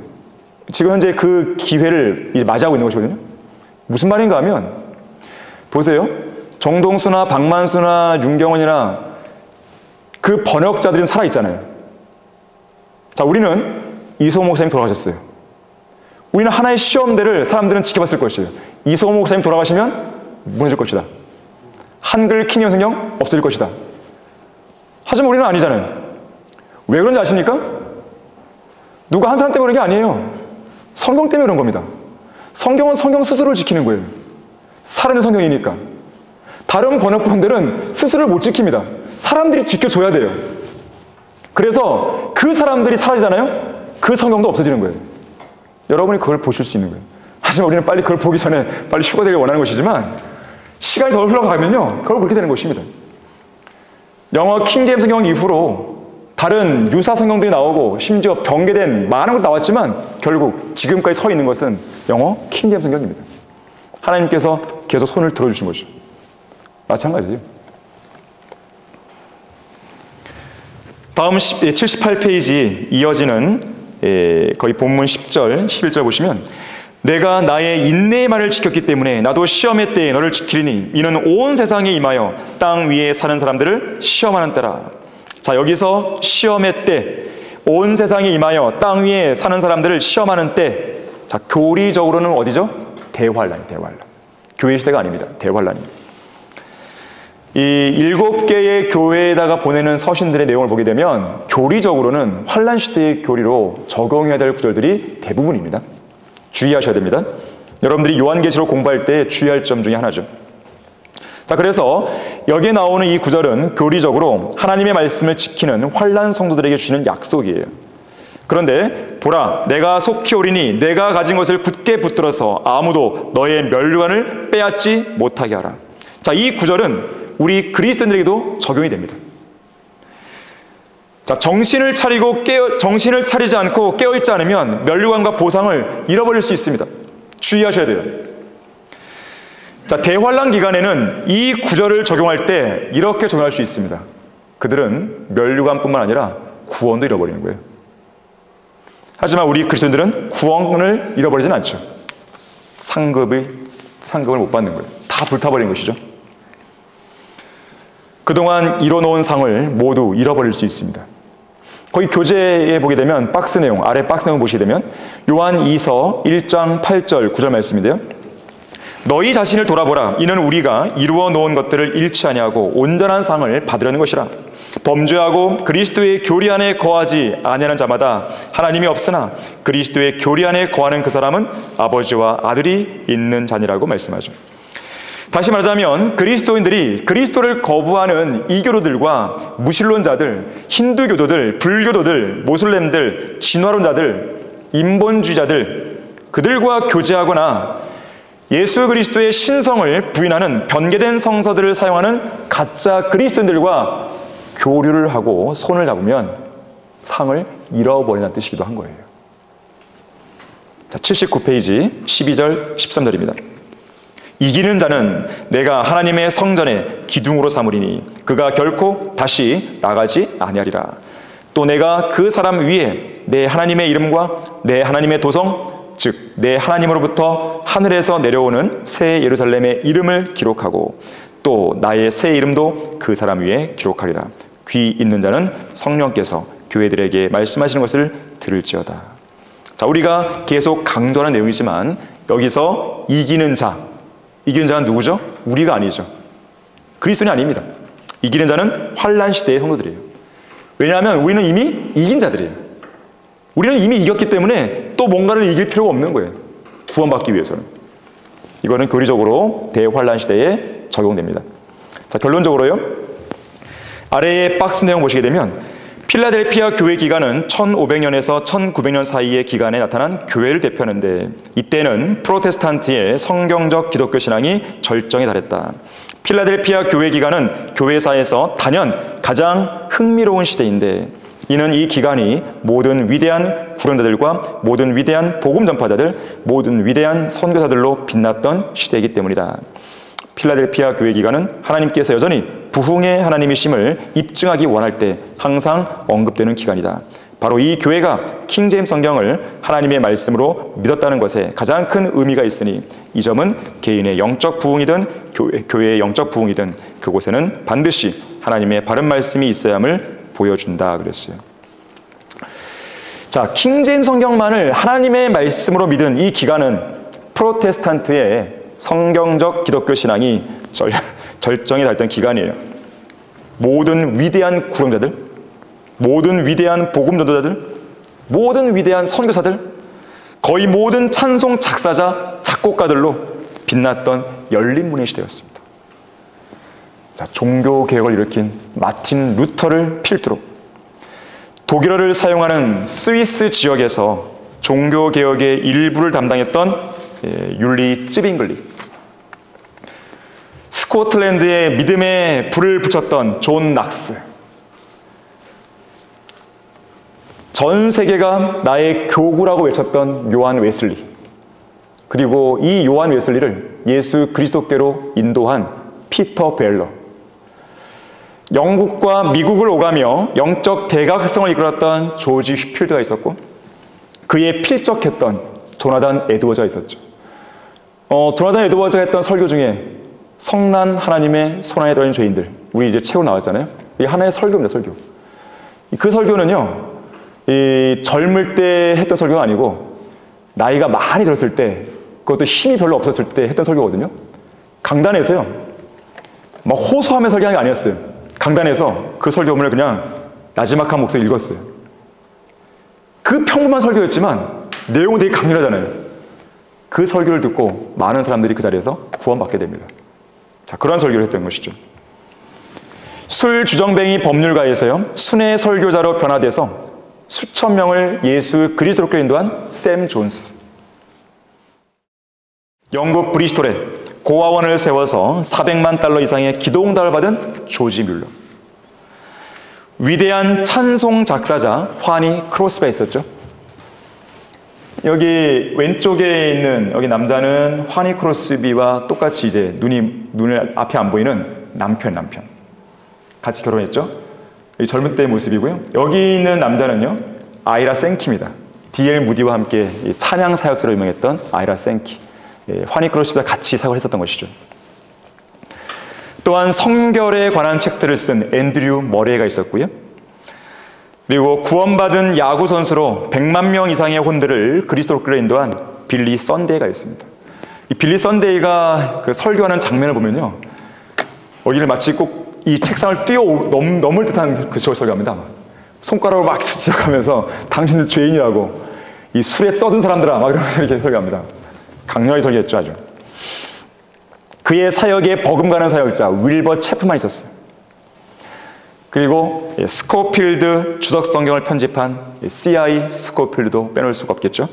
지금 현재 그 기회를 이제 맞이하고 있는 것이거든요. 무슨 말인가 하면, 보세요. 정동수나 박만수나 윤경원이나 그 번역자들이 살아있잖아요. 자, 우리는 이소호 목사님 돌아가셨어요. 우리는 하나의 시험대를 사람들은 지켜봤을 것이에요. 이소호 목사님 돌아가시면 무너질 것이다. 한글 킹제임스 성경 없어질 것이다. 하지만 우리는 아니잖아요. 왜 그런지 아십니까? 누가 한 사람 때문에 그런 게 아니에요. 성경 때문에 그런 겁니다. 성경은 성경 스스로를 지키는 거예요. 살아있는 성경이니까. 다른 번역본들은 스스로를 못 지킵니다. 사람들이 지켜줘야 돼요. 그래서 그 사람들이 사라지잖아요? 그 성경도 없어지는 거예요. 여러분이 그걸 보실 수 있는 거예요. 하지만 우리는 빨리 그걸 보기 전에 빨리 휴가 되길 원하는 것이지만 시간이 더 흘러가면요, 그걸 그렇게 되는 것입니다. 영어 킹제임스 성경 이후로 다른 유사 성경들이 나오고 심지어 변개된 많은 것도 나왔지만 결국 지금까지 서 있는 것은 영어 킹제임스 성경입니다. 하나님께서 계속 손을 들어주신 거죠. 마찬가지예요. 다음 78페이지 이어지는 거의 본문 10절, 11절 보시면 내가 나의 인내의 말을 지켰기 때문에 나도 시험의 때에 너를 지키리니 이는 온 세상에 임하여 땅 위에 사는 사람들을 시험하는 때라. 자, 여기서 시험의 때, 온 세상에 임하여 땅 위에 사는 사람들을 시험하는 때, 자, 교리적으로는 어디죠? 대환란. 교회 시대가 아닙니다. 대환란입니다. 이 7개의 교회에다가 보내는 서신들의 내용을 보게 되면 교리적으로는 환란 시대의 교리로 적용해야 될 구절들이 대부분입니다. 주의하셔야 됩니다. 여러분들이 요한계시록 공부할 때 주의할 점 중에 하나죠. 자, 그래서 여기에 나오는 이 구절은 교리적으로 하나님의 말씀을 지키는 환란 성도들에게 주시는 약속이에요. 그런데 보라, 내가 속히 오리니 내가 가진 것을 굳게 붙들어서 아무도 너의 면류관을 빼앗지 못하게 하라. 자, 이 구절은 우리 그리스도인들에게도 적용이 됩니다. 자, 정신을 차리지 않고 깨어있지 않으면 면류관과 보상을 잃어버릴 수 있습니다. 주의하셔야 돼요. 자, 대환란 기간에는 이 구절을 적용할 때 이렇게 적용할 수 있습니다. 그들은 면류관뿐만 아니라 구원도 잃어버리는 거예요. 하지만 우리 그리스도인들은 구원을 잃어버리진 않죠. 상급을 못 받는 거예요. 다 불타버린 것이죠. 그동안 이뤄놓은 상을 모두 잃어버릴 수 있습니다. 거기 교재에 보게 되면 박스 내용, 아래 박스 내용 보시게 되면 요한 2서 1장 8절 9절 말씀인데요. 너희 자신을 돌아보라. 이는 우리가 이루어 놓은 것들을 잃지 아니하고 온전한 상을 받으려는 것이라. 범죄하고 그리스도의 교리 안에 거하지 아니하는 자마다 하나님이 없으나 그리스도의 교리 안에 거하는 그 사람은 아버지와 아들이 있는 자니라고 말씀하죠. 다시 말하자면 그리스도인들이 그리스도를 거부하는 이교도들과 무신론자들, 힌두교도들, 불교도들, 모슬렘들, 진화론자들, 인본주의자들, 그들과 교제하거나 예수 그리스도의 신성을 부인하는 변개된 성서들을 사용하는 가짜 그리스도인들과 교류를 하고 손을 잡으면 상을 잃어버린다는 뜻이기도 한 거예요. 자, 79페이지 12절 13절입니다. 이기는 자는 내가 하나님의 성전에 기둥으로 삼으리니 그가 결코 다시 나가지 아니하리라. 또 내가 그 사람 위에 내 하나님의 이름과 내 하나님의 도성 즉 내 하나님으로부터 하늘에서 내려오는 새 예루살렘의 이름을 기록하고 또 나의 새 이름도 그 사람 위에 기록하리라. 귀 있는 자는 성령께서 교회들에게 말씀하시는 것을 들을지어다. 자, 우리가 계속 강조하는 내용이지만 여기서 이기는 자는 누구죠? 우리가 아니죠. 그리스도인이 아닙니다. 이기는 자는 환란 시대의 성도들이에요. 왜냐하면 우리는 이미 이긴 자들이에요. 우리는 이미 이겼기 때문에 또 뭔가를 이길 필요가 없는 거예요. 구원받기 위해서는. 이거는 교리적으로 대환란 시대에 적용됩니다. 자, 결론적으로요. 아래의 박스 내용 보시게 되면 필라델피아 교회 기간은 1500년에서 1900년 사이의 기간에 나타난 교회를 대표하는데 이때는 프로테스탄트의 성경적 기독교 신앙이 절정에 달했다. 필라델피아 교회 기간은 교회사에서 단연 가장 흥미로운 시대인데 이는 이 기간이 모든 위대한 구원자들과 모든 위대한 복음 전파자들, 모든 위대한 선교사들로 빛났던 시대이기 때문이다. 필라델피아 교회 기간은 하나님께서 여전히 부흥의 하나님이심을 입증하기 원할 때 항상 언급되는 기간이다. 바로 이 교회가 킹제임스 성경을 하나님의 말씀으로 믿었다는 것에 가장 큰 의미가 있으니 이 점은 개인의 영적 부흥이든 교회의 영적 부흥이든 그곳에는 반드시 하나님의 바른 말씀이 있어야 함을 보여준다 그랬어요. 자, 킹제임스 성경만을 하나님의 말씀으로 믿은 이 기간은 프로테스탄트의 성경적 기독교 신앙이 절정에 달했던 기간이에요. 모든 위대한 구원자들, 모든 위대한 복음 전도자들, 모든 위대한 선교사들, 거의 모든 찬송 작사자, 작곡가들로 빛났던 열린 문의 시대였습니다. 자, 종교 개혁을 일으킨 마틴 루터를 필두로 독일어를 사용하는 스위스 지역에서 종교 개혁의 일부를 담당했던 율리 쯔빙글리, 스코틀랜드에 믿음의 불을 붙였던 존 낙스. 전 세계가 나의 교구라고 외쳤던 요한 웨슬리. 그리고 이 요한 웨슬리를 예수 그리스도께로 인도한 피터 벨러. 영국과 미국을 오가며 영적 대각성을 이끌었던 조지 휘필드가 있었고, 그에 필적했던 조나단 에드워즈가 있었죠. 조나단 에드워즈가 했던 설교 중에 성난 하나님의 손안에 들어있는 죄인들, 우리 이제 책으로 나왔잖아요. 이게 하나의 설교입니다. 설교. 그 설교는요, 이 젊을 때 했던 설교가 아니고 나이가 많이 들었을 때, 그것도 힘이 별로 없었을 때 했던 설교거든요. 강단에서요, 막 호소하며 설교하는 게 아니었어요. 강단에서 그 설교문을 그냥 나지막한 목소리 읽었어요. 그 평범한 설교였지만 내용은 되게 강렬하잖아요. 그 설교를 듣고 많은 사람들이 그 자리에서 구원받게 됩니다. 자, 그러한 설교를 했던 것이죠. 술 주정뱅이 법률가에서요, 순회 설교자로 변화돼서 수천 명을 예수 그리스도로 인도한 샘 존스. 영국 브리스톨에 고아원을 세워서 400만 달러 이상의 기도응답을 받은 조지 뮬러. 위대한 찬송 작사자 환희 크로스비가 있었죠. 여기 왼쪽에 있는 여기 남자는 환희 크로스비와 똑같이 이제 눈을 앞에 안 보이는 남편. 같이 결혼했죠. 이 젊은 때의 모습이고요. 여기 있는 남자는요, 아이라 생키입니다. D.L. 무디와 함께 찬양 사역자로 유명했던 아이라 생키. 환희 크로스비와 같이 사역을 했었던 것이죠. 또한 성결에 관한 책들을 쓴 앤드류 머레이가 있었고요. 그리고 구원받은 야구 선수로 100만 명 이상의 혼들을 그리스도로 끌어 인도한 빌리 썬데이가 있습니다. 이 빌리 썬데이가 그 설교하는 장면을 보면요, 여기를 마치 꼭 이 책상을 넘을 듯한 그 설교합니다. 손가락으로 막 지적하면서 당신들 죄인이라고, 이 술에 쩌든 사람들아, 막 이러면서 이렇게 설교합니다. 강렬하게 설교했죠, 아주. 그의 사역에 버금가는 사역자 윌버 체프만 있었어요. 그리고 스코필드 주석 성경을 편집한 C.I. 스코필드도 빼놓을 수가 없겠죠.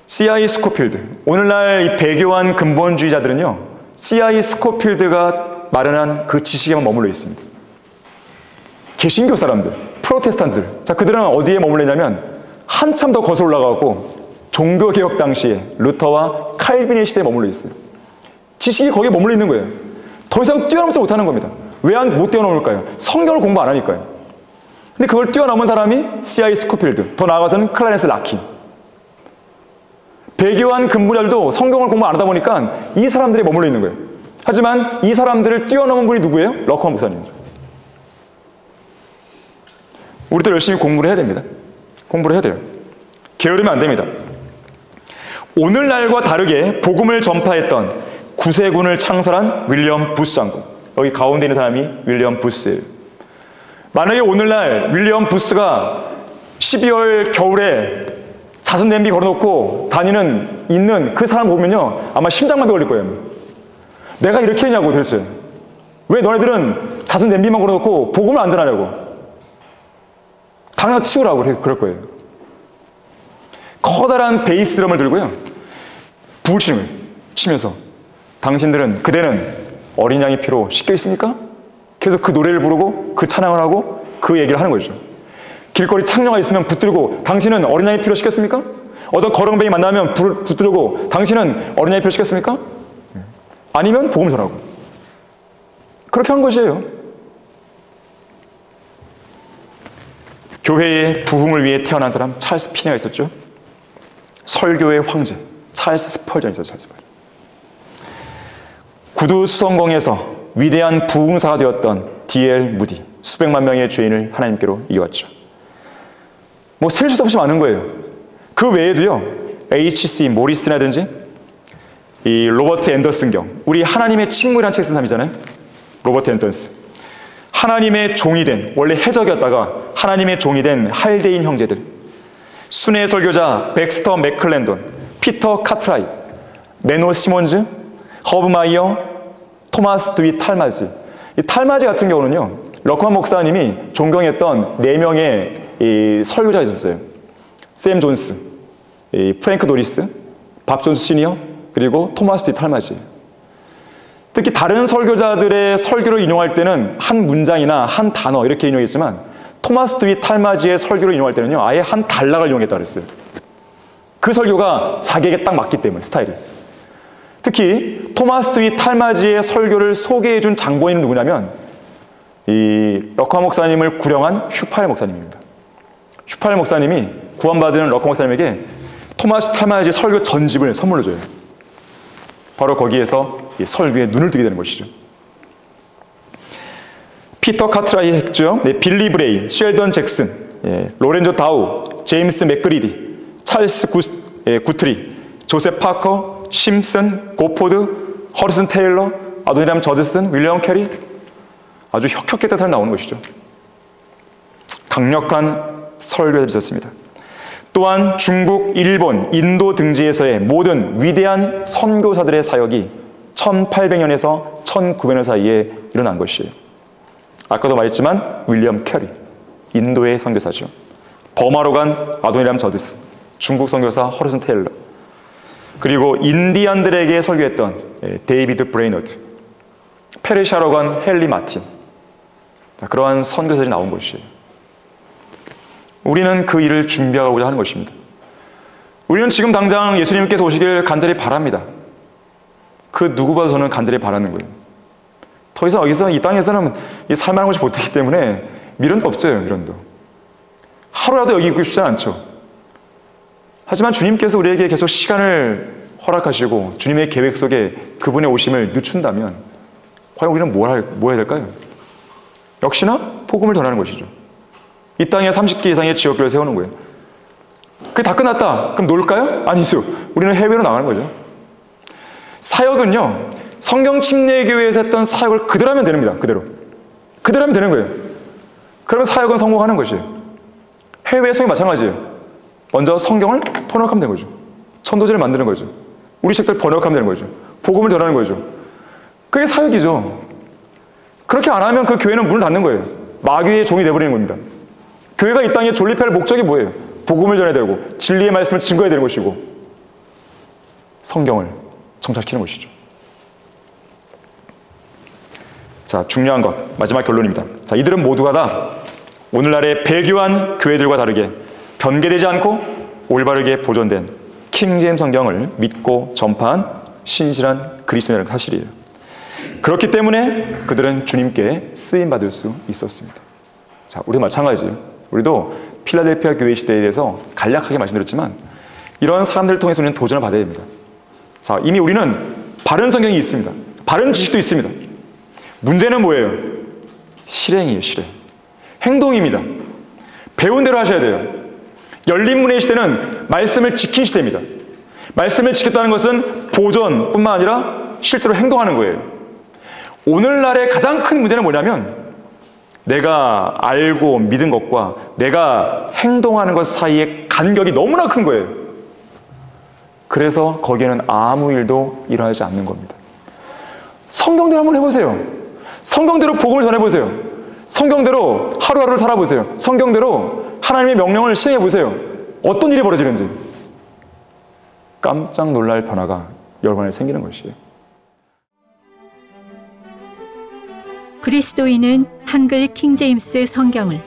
C.I. 스코필드, 오늘날 이 배교한 근본주의자들은요, C.I. 스코필드가 마련한 그 지식에만 머물러 있습니다. 개신교 사람들, 프로테스탄트들, 자, 그들은 어디에 머물러 있냐면 한참 더 거슬러 올라가고 종교개혁 당시에 루터와 칼빈의 시대에 머물러 있어요. 지식이 거기에 머물러 있는 거예요. 더 이상 뛰어넘지 못하는 겁니다. 왜 못 뛰어넘을까요? 성경을 공부 안 하니까요. 근데 그걸 뛰어넘은 사람이 C.I. 스코필드, 더 나아가서는 클라렌스 라킨. 배교한 근본자들도 성경을 공부 안 하다 보니까 이 사람들이 머물러 있는 거예요. 하지만 이 사람들을 뛰어넘은 분이 누구예요? 러커만 목사님이죠. 우리도 열심히 공부를 해야 됩니다. 공부를 해야 돼요. 게으르면 안 됩니다. 오늘날과 다르게 복음을 전파했던 구세군을 창설한 윌리엄 부스 장군. 여기 가운데 있는 사람이 윌리엄 부스예요. 만약에 오늘날 윌리엄 부스가 12월 겨울에 자선 냄비 걸어놓고 있는 그 사람 보면요, 아마 심장마비 걸릴 거예요. 내가 이렇게 했냐고 도대체. 왜 너네들은 자선 냄비만 걸어놓고 복음을 안 전하냐고. 당장 치우라고 그럴 거예요. 커다란 베이스 드럼을 들고요, 부르짖음을 치면서 그대는 어린 양의 피로 씻겨 있습니까? 계속 그 노래를 부르고 그 찬양을 하고 그 얘기를 하는 거죠. 길거리 창녀가 있으면 붙들고 당신은 어린 양의 피로 씻겼습니까? 어떤 거렁뱅이 만나면 붙들고 당신은 어린 양의 피로 씻겼습니까? 아니면 복음 전하고. 그렇게 한 것이에요. 교회의 부흥을 위해 태어난 사람 찰스 피네가 있었죠. 설교의 황제 찰스 스펄전이 있었죠. 찰스 스펄전. 구두 수성공에서 위대한 부흥사가 되었던 D.L. 무디, 수백만 명의 죄인을 하나님께로 이어왔죠. 뭐 셀 수도 없이 많은 거예요. 그 외에도요, H.C. 모리슨이라든지 이 로버트 앤더슨 경, 우리 하나님의 침묵이라는 책 쓴 사람이잖아요. 로버트 앤더슨. 하나님의 종이 된, 원래 해적이었다가 하나님의 종이 된 할데인 형제들, 순회 설교자 백스터 맥클랜돈, 피터 카트라이, 메노 시몬즈, 허브 마이어, 토마스 드윗 탈마지. 이 탈마지 같은 경우는요, 러커만 목사님이 존경했던 4명의 이 설교자가 있었어요. 샘 존스, 이 프랭크 노리스, 밥 존스 시니어, 그리고 토마스 드윗 탈마지. 특히 다른 설교자들의 설교를 인용할 때는 한 문장이나 한 단어 이렇게 인용했지만 토마스 드윗 탈마지의 설교를 인용할 때는요, 아예 한 단락을 인용했다 그랬어요. 그 설교가 자기에게 딱 맞기 때문에, 스타일이. 특히 토마스 드윗 탈마지의 설교를 소개해준 장본인은 누구냐면 이 럭커 목사님을 구령한 슈파엘 목사님입니다. 슈파엘 목사님이 구원받은 럭커 목사님에게 토마스 탈마지의 설교 전집을 선물로 줘요. 바로 거기에서 이 설교에 눈을 뜨게 되는 것이죠. 피터 카트라이 했죠. 네, 빌리 브레이, 쉘던 잭슨, 로렌조 다우, 제임스 맥그리디, 찰스 구트리, 조셉 파커, 심슨, 고포드, 허리슨 테일러, 아도니람 저드슨, 윌리엄 캐리, 아주 혁혁했던 사람이 나오는 것이죠. 강력한 설교들이 있었습니다. 또한 중국, 일본, 인도 등지에서의 모든 위대한 선교사들의 사역이 1800년에서 1900년 사이에 일어난 것이에요. 아까도 말했지만 윌리엄 캐리, 인도의 선교사죠. 버마로 간 아도니람 저드스, 중국 선교사 허리슨 테일러, 그리고 인디안들에게 설교했던 데이비드 브레이너드, 페르시아로 간 헨리 마틴, 그러한 선교사들이 나온 것이에요. 우리는 그 일을 준비하고자 하는 것입니다. 우리는 지금 당장 예수님께서 오시길 간절히 바랍니다. 그 누구보다 저는 간절히 바라는 거예요. 더 이상 여기서 이 땅에서는 살만한 것이 못되기 때문에 미련도 없어요. 미련도. 하루라도 여기 있고 싶지 않죠. 하지만 주님께서 우리에게 계속 시간을 허락하시고 주님의 계획 속에 그분의 오심을 늦춘다면 과연 우리는 뭐 해야 될까요? 역시나 복음을 전하는 것이죠. 이 땅에 30개 이상의 지역교회를 세우는 거예요. 그게 다 끝났다. 그럼 놀까요? 아니죠. 우리는 해외로 나가는 거죠. 사역은요, 성경 침례교회에서 했던 사역을 그대로 하면 됩니다. 그대로 하면 되는 거예요. 그러면 사역은 성공하는 것이에요. 해외 사역이 마찬가지예요. 먼저 성경을 번역하면 되는 거죠. 천도제를 만드는 거죠. 우리 책들 번역하면 되는 거죠. 복음을 전하는 거죠. 그게 사역이죠. 그렇게 안 하면 그 교회는 문을 닫는 거예요. 마귀의 종이 되어버리는 겁니다. 교회가 이 땅에 존립할 목적이 뭐예요? 복음을 전해야 되고 진리의 말씀을 증거해야 되는 것이고 성경을 정착시키는 것이죠. 자, 중요한 것, 마지막 결론입니다. 자, 이들은 모두가 다 오늘날의 배교한 교회들과 다르게 변개되지 않고 올바르게 보존된 킹제임스 성경을 믿고 전파한 신실한 그리스도인이라는 사실이에요. 그렇기 때문에 그들은 주님께 쓰임받을 수 있었습니다. 자, 우리도 마찬가지예요. 우리도 필라델피아 교회 시대에 대해서 간략하게 말씀드렸지만 이런 사람들을 통해서 우리는 도전을 받아야 됩니다. 자, 이미 우리는 바른 성경이 있습니다. 바른 지식도 있습니다. 문제는 뭐예요? 실행이에요, 실행. 행동입니다. 배운 대로 하셔야 돼요. 열린 문의 시대는 말씀을 지킨 시대입니다. 말씀을 지켰다는 것은 보존뿐만 아니라 실제로 행동하는 거예요. 오늘날의 가장 큰 문제는 뭐냐면 내가 알고 믿은 것과 내가 행동하는 것 사이의 간격이 너무나 큰 거예요. 그래서 거기에는 아무 일도 일어나지 않는 겁니다. 성경대로 한번 해보세요. 성경대로 복음을 전해보세요. 성경대로 하루하루를 살아보세요. 성경대로 하나님의 명령을 시행해보세요. 어떤 일이 벌어지는지 깜짝 놀랄 변화가 여러분 안에 생기는 것이에요. 그리스도인은 한글 킹제임스 성경을